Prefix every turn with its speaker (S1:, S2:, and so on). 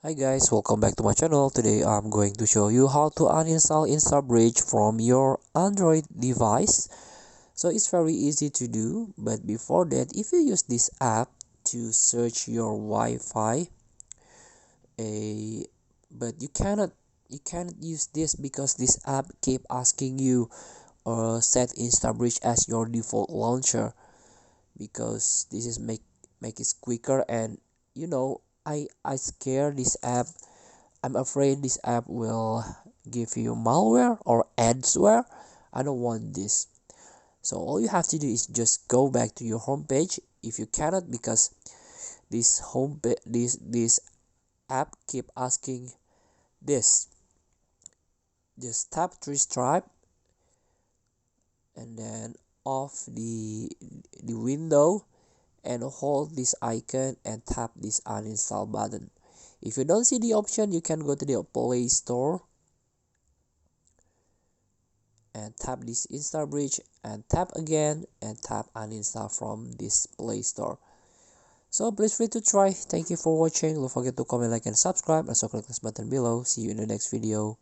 S1: Hi guys, welcome back to my channel. Today I'm going to show you how to uninstall Instabridge from your Android device. So it's very easy to do, but before that, if you use this app to search your Wi-Fi, but you cannot use this because this app keep asking you set Instabridge as your default launcher, because this is make it quicker. And I scare this app. I'm afraid this app will give you malware or adware. I don't want this. So all you have to do is just go back to your home page. If you cannot, because this app keep asking this, just tap three stripe and then off the window and hold this icon and tap this uninstall button. If you don't see the option, you can go to the Play Store and tap this Instabridge and tap again and tap uninstall from this Play Store. So please free to try. Thank you for watching. Don't forget to comment, like, and subscribe. Also click this button below. See you in the next video.